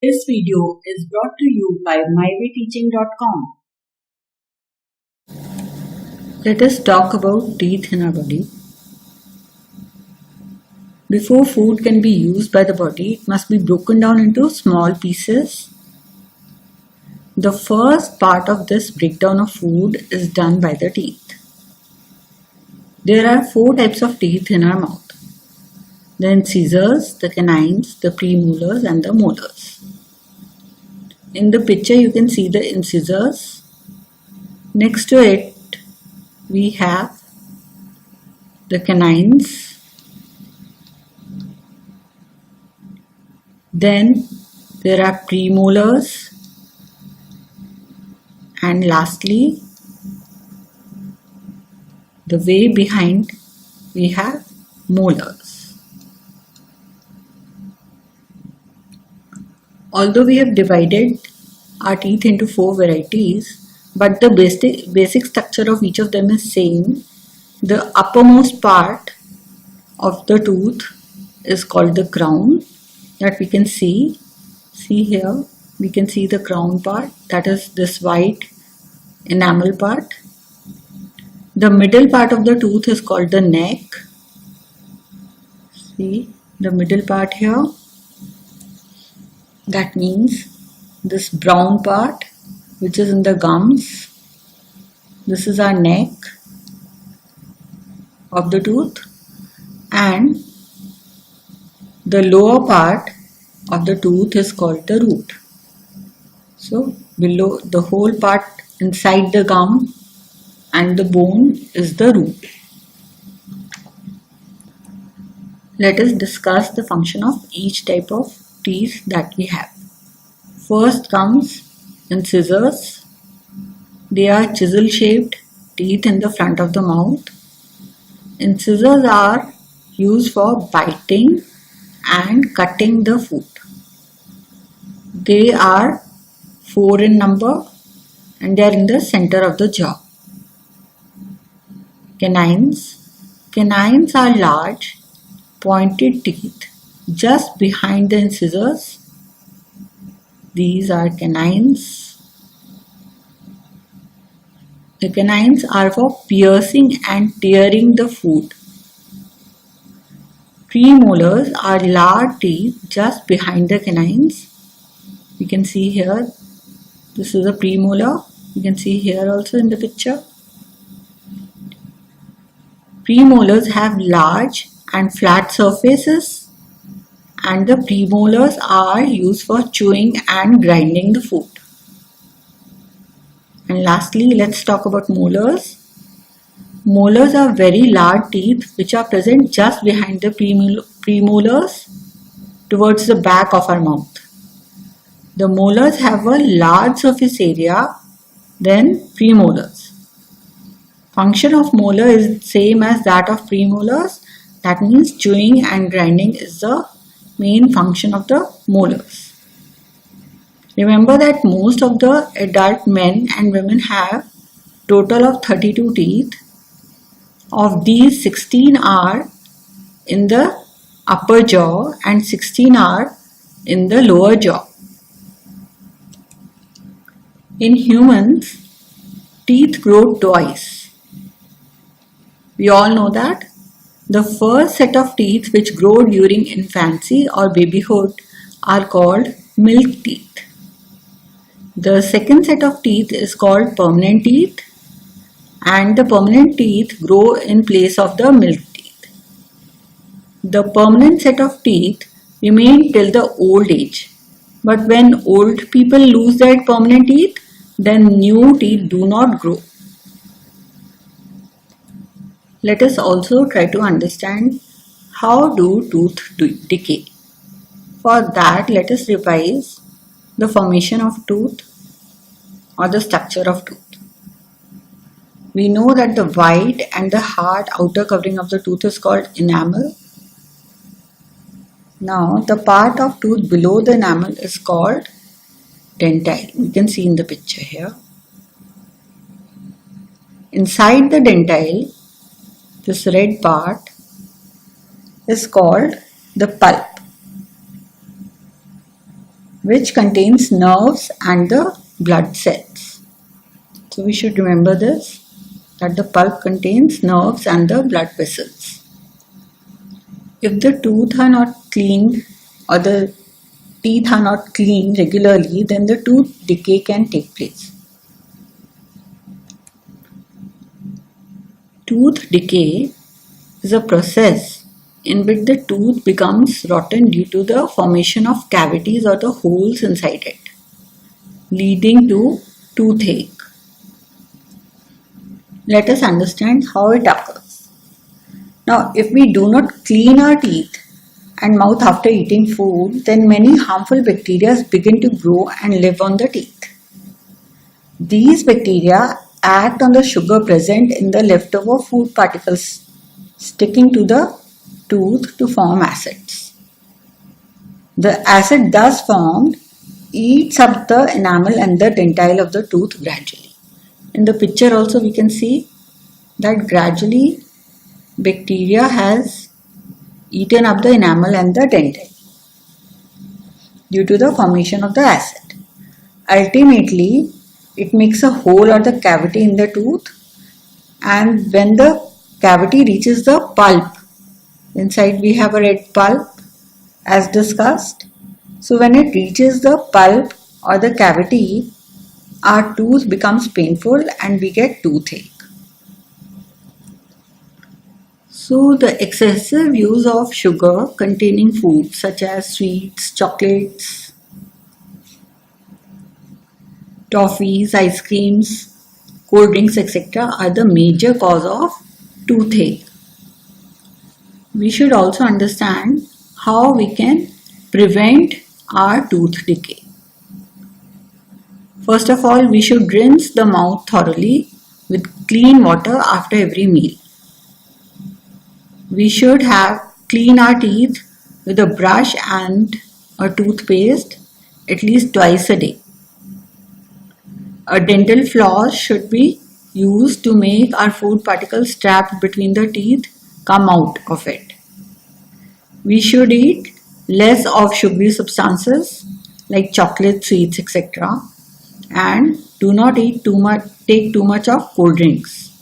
This video is brought to you by mywayteaching.com. Let us talk about teeth in our body. Before food can be used by the body, it must be broken down into small pieces. The first part of this breakdown of food is done by the teeth. There are 4 types of teeth in our mouth: the incisors, the canines, the premolars and the molars. In the picture you can see the incisors. Next to it we have the canines. Then there are premolars, and lastly the way behind we have molars. Although we have divided our teeth into 4 varieties, but the basic structure of each of them is same. The uppermost part of the tooth is called the crown, that we can see. See here, we can see the crown part, that is this white enamel part. The middle part of the tooth is called the neck. See the middle part here. That means this brown part which is in the gums. This is our neck of the tooth, and the lower part of the tooth is called the root. So below, the whole part inside the gum and the bone is the root. Let us discuss the function of each type of teeth that we have. First comes incisors. They are chisel shaped teeth in the front of the mouth. Incisors are used for biting and cutting the food. They are 4 in number and they are in the center of the jaw. Canines. Canines are large, pointed teeth just behind the incisors. These are canines. The canines are for piercing and tearing the food. Premolars are large teeth just behind the canines. You can see here, this is a premolar. You can see here also in the picture. Premolars have large and flat surfaces, and the premolars are used for chewing and grinding the food. And lastly, let's talk about molars. Molars are very large teeth which are present just behind the premolars towards the back of our mouth. The molars have a large surface area than premolars. Function of molar is same as that of premolars. That means chewing and grinding is the main function of the molars. Remember that most of the adult men and women have total of 32 teeth. Of these, 16 are in the upper jaw and 16 are in the lower jaw. In humans, teeth grow twice. We all know that. The first set of teeth which grow during infancy or babyhood are called milk teeth. The second set of teeth is called permanent teeth, and the permanent teeth grow in place of the milk teeth. The permanent set of teeth remain till the old age, but when old people lose their permanent teeth, then new teeth do not grow. Let us also try to understand how do tooth decay. For that, let us revise the formation of tooth or the structure of tooth. We know that the white and the hard outer covering of the tooth is called enamel. Now, the part of tooth below the enamel is called dentile. You can see in the picture here. Inside the dentile, this red part is called the pulp. which contains nerves and the blood cells. So we should remember this, that the pulp contains nerves and the blood vessels. If the tooth are not cleaned or the teeth are not cleaned regularly, then the tooth decay can take place. Tooth decay is a process in which the tooth becomes rotten due to the formation of cavities or the holes inside it, leading to toothache. Let us understand how it occurs. Now, if we do not clean our teeth and mouth after eating food, then many harmful bacteria begin to grow and live on the teeth. These bacteria act on the sugar present in the leftover food particles sticking to the tooth to form acids. The acid thus formed eats up the enamel and the dentile of the tooth gradually. In the picture also we can see that gradually bacteria has eaten up the enamel and the dentile due to the formation of the acid. Ultimately, it makes a hole or the cavity in the tooth, and when the cavity reaches the pulp, inside we have a red pulp as discussed. So when it reaches the pulp or the cavity, our tooth becomes painful and we get toothache. So the excessive use of sugar containing foods such as sweets, chocolates, toffees, ice creams, cold drinks, etc. are the major cause of toothache. We should also understand how we can prevent our tooth decay. First of all, we should rinse the mouth thoroughly with clean water after every meal. We should clean our teeth with a brush and a toothpaste at least twice a day. A dental floss should be used to make our food particles trapped between the teeth come out of it. We should eat less of sugary substances like chocolate, sweets, etc. and do not take too much of cold drinks.